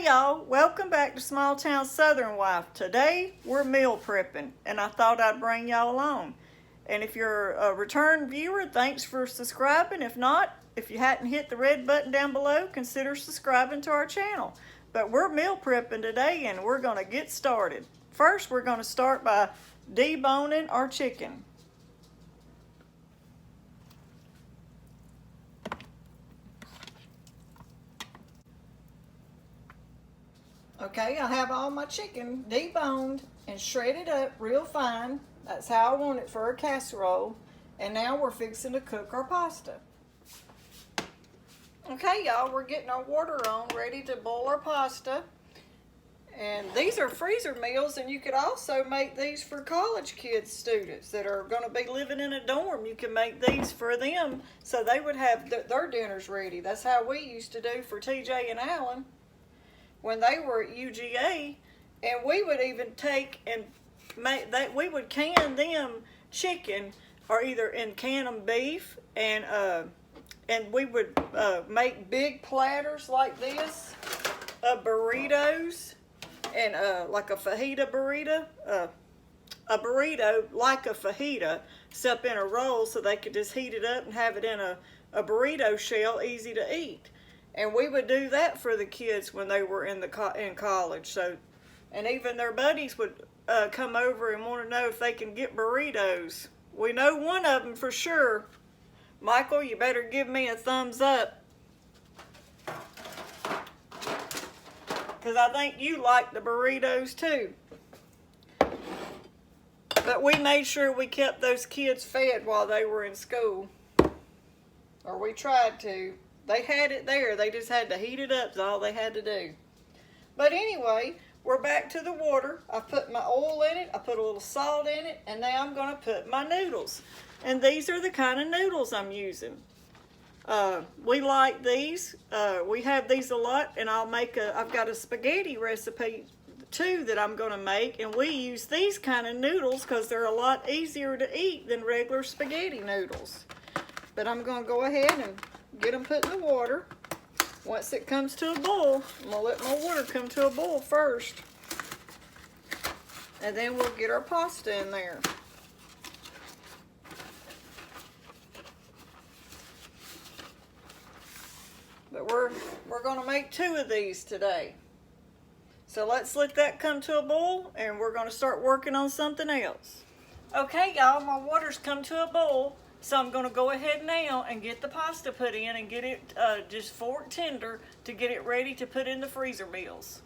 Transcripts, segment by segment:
y'all, welcome back to Small Town Southern Wife. Today we're meal prepping and I thought I'd bring y'all along. And if you're a return viewer, thanks for subscribing. If not, if you hadn't hit the red button down below, consider subscribing to our channel. But we're meal prepping today and we're going to get started. First, we're going to start by deboning our chicken. Okay, I have all my chicken deboned and shredded up real fine. That's how I want it for a casserole. And now we're fixing to cook our pasta. Okay, y'all, we're getting our water on, ready to boil our pasta. And these are freezer meals, and you could also make these for college kids, students that are going to be living in a dorm. You can make these for them so they would have their dinners ready. That's how we used to do for TJ and Alan when they were at UGA, and we would even take and make that, we would can them chicken or either in can them beef, and we would make big platters like this of burritos, and like a fajita burrito, a burrito like a fajita, except in a roll, so they could just heat it up and have it in a burrito shell, easy to eat. And we would do that for the kids when they were in college. So, and even their buddies would come over and want to know if they can get burritos. We know one of them for sure. Michael, you better give me a thumbs up, because I think you like the burritos too. But we made sure we kept those kids fed while they were in school. Or we tried to. They had it there. They just had to heat it up. That's all they had to do. But anyway, we're back to the water. I put my oil in it. I put a little salt in it. And now I'm going to put my noodles. And these are the kind of noodles I'm using. We like these. We have these a lot. And I've got a spaghetti recipe too that I'm going to make. And we use these kind of noodles because they're a lot easier to eat than regular spaghetti noodles. But I'm going to go ahead and get them put in the water. Once it comes to a boil, I'm going to let my water come to a boil first. And then we'll get our pasta in there. But we're going to make 2 of these today. So let's let that come to a boil and we're going to start working on something else. Okay, y'all, my water's come to a boil. So I'm going to go ahead now and get the pasta put in and get it just fork tender to get it ready to put in the freezer meals.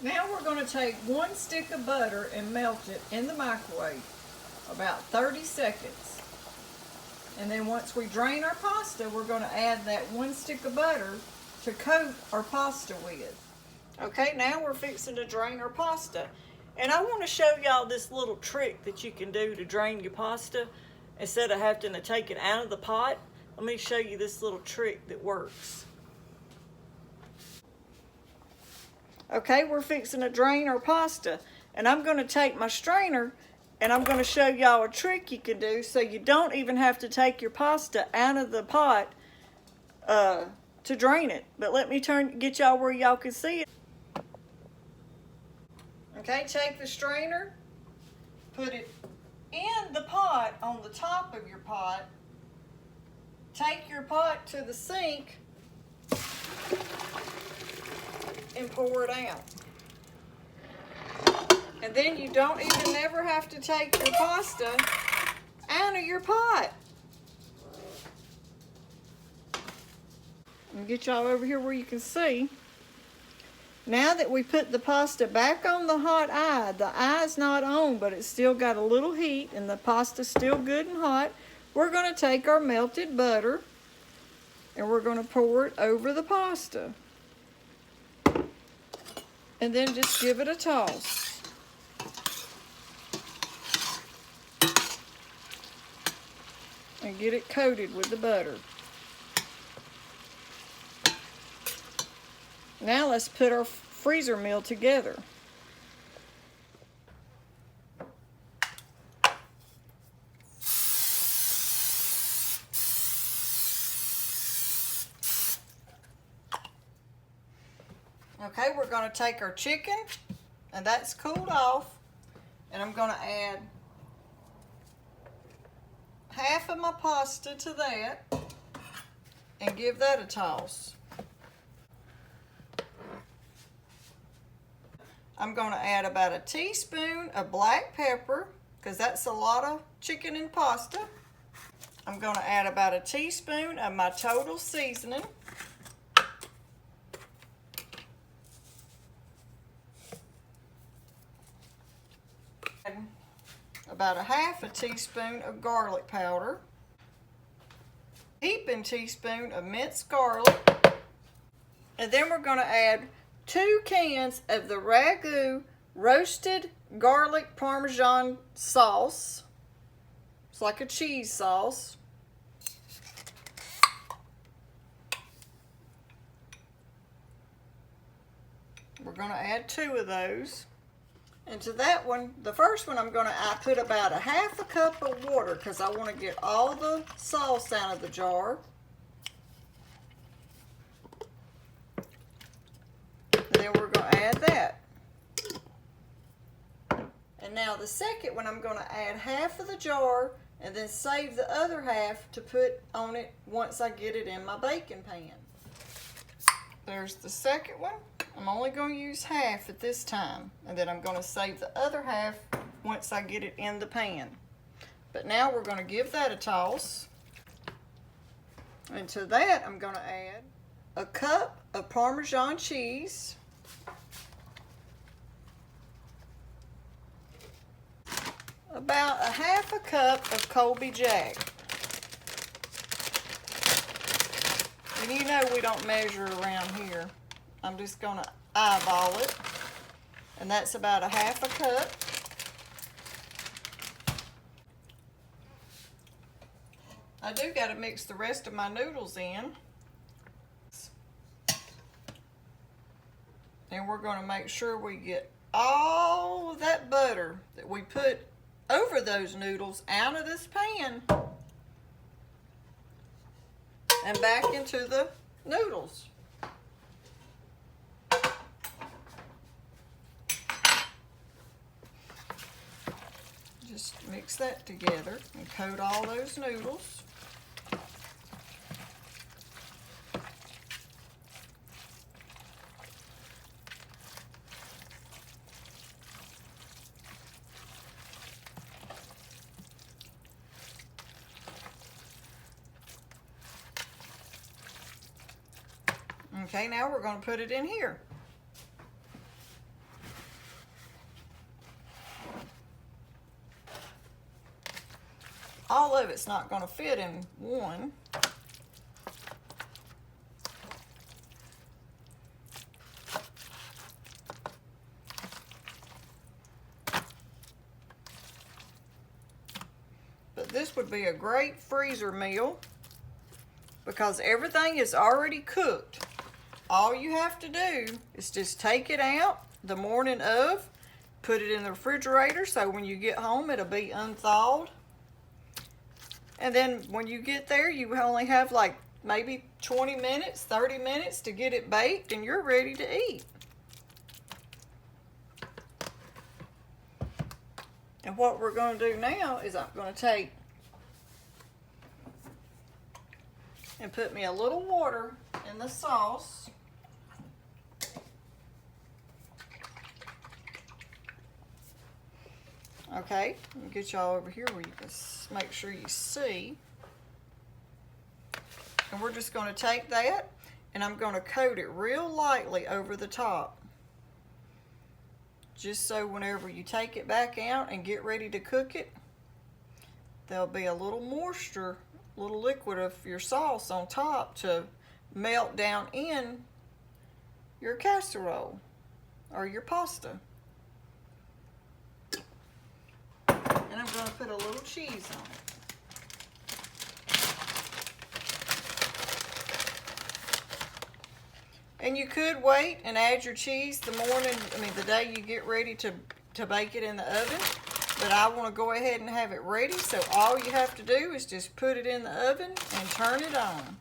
Now we're going to take 1 stick of butter and melt it in the microwave about 30 seconds. And then once we drain our pasta, we're going to add that 1 stick of butter to coat our pasta with. Okay, now we're fixing to drain our pasta. And I want to show y'all this little trick that you can do to drain your pasta instead of having to take it out of the pot. Let me show you this little trick that works. Okay, we're fixing to drain our pasta, and I'm going to take my strainer and I'm going to show y'all a trick you can do so you don't even have to take your pasta out of the pot to drain it. But let me get y'all where y'all can see it. Okay, take the strainer, put it in the pot on the top of your pot, take your pot to the sink, and pour it out. And then you don't even never have to take your pasta out of your pot. And get y'all over here where you can see. Now that we put the pasta back on the hot eye, the eye's not on, but it's still got a little heat and the pasta's still good and hot, we're going to take our melted butter and we're going to pour it over the pasta. And then just give it a toss. And get it coated with the butter. Now let's put our freezer meal together. Okay, we're going to take our chicken, and that's cooled off, and I'm going to add half of my pasta to that and give that a toss. I'm going to add about a teaspoon of black pepper, because that's a lot of chicken and pasta. I'm going to add about a teaspoon of my total seasoning. About a half a teaspoon of garlic powder, a heaping teaspoon of minced garlic, and then we're going to add 2 cans of the Ragu roasted garlic Parmesan sauce. It's like a cheese sauce. We're going to add 2 of those. And to that one, the first one I put about a half a cup of water because I want to get all the sauce out of the jar. And then we're going to add that. And now the second one, I'm going to add half of the jar and then save the other half to put on it once I get it in my baking pan. There's the second one. I'm only going to use half at this time, and then I'm going to save the other half once I get it in the pan. But now we're going to give that a toss. And to that, I'm going to add a cup of Parmesan cheese, about a half a cup of Coby Jack. And you know we don't measure around here. I'm just going to eyeball it. And that's about a half a cup. I do got to mix the rest of my noodles in. And we're going to make sure we get all of that butter that we put over those noodles out of this pan and back into the noodles. Just mix that together and coat all those noodles. Okay, now we're going to put it in here. All of it's not going to fit in one. But this would be a great freezer meal because everything is already cooked. All you have to do is just take it out the morning of, put it in the refrigerator so when you get home it'll be unthawed. And then when you get there, you only have like maybe 20 minutes, 30 minutes to get it baked and you're ready to eat. And what we're going to do now is I'm going to take and put me a little water in the sauce. Okay, let me get y'all over here where you can make sure you see. And we're just going to take that and I'm going to coat it real lightly over the top. Just so whenever you take it back out and get ready to cook it, there'll be a little moisture, a little liquid of your sauce on top to melt down in your casserole. or your pasta. And I'm going to put a little cheese on it. And you could wait and add your cheese the day you get ready to bake it in the oven. But I want to go ahead and have it ready, so all you have to do is just put it in the oven and turn it on.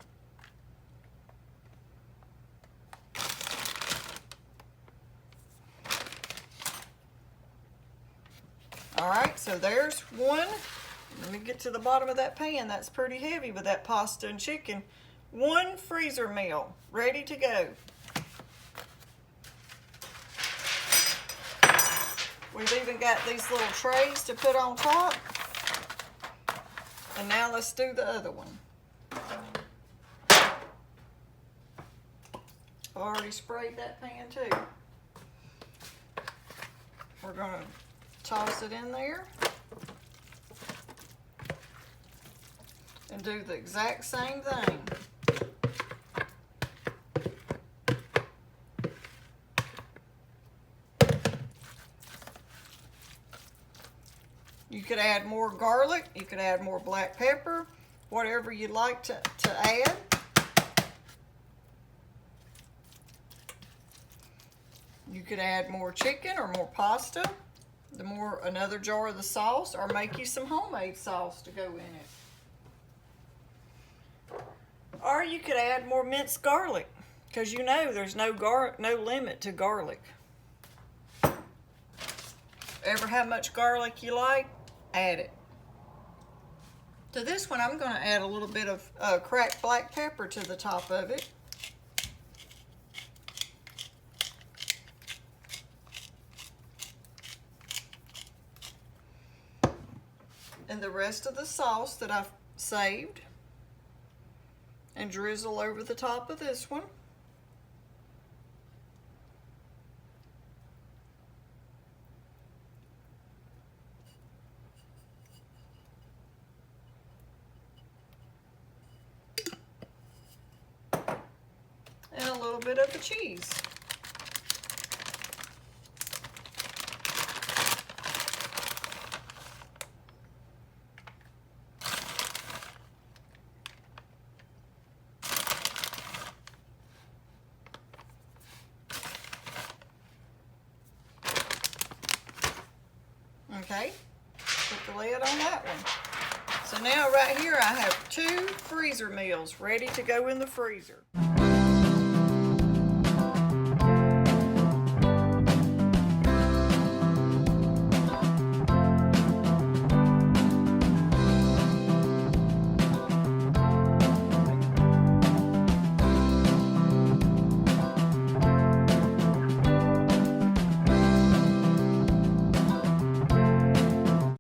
Alright, so there's one. Let me get to the bottom of that pan. That's pretty heavy with that pasta and chicken. One freezer meal ready to go. We've even got these little trays to put on top. And now let's do the other one. I've already sprayed that pan too. We're going to toss it in there. And do the exact same thing. You could add more garlic, you could add more black pepper, whatever you'd like to add. You could add more chicken or more pasta, another jar of the sauce, or make you some homemade sauce to go in it. Or you could add more minced garlic, because you know there's no limit to garlic. Ever how much garlic you like, add it. To this one, I'm going to add a little bit of cracked black pepper to the top of it. And the rest of the sauce that I've saved, and drizzle over the top of this one. And a little bit of the cheese. Okay, put the lid on that one. So now right here I have 2 freezer meals ready to go in the freezer.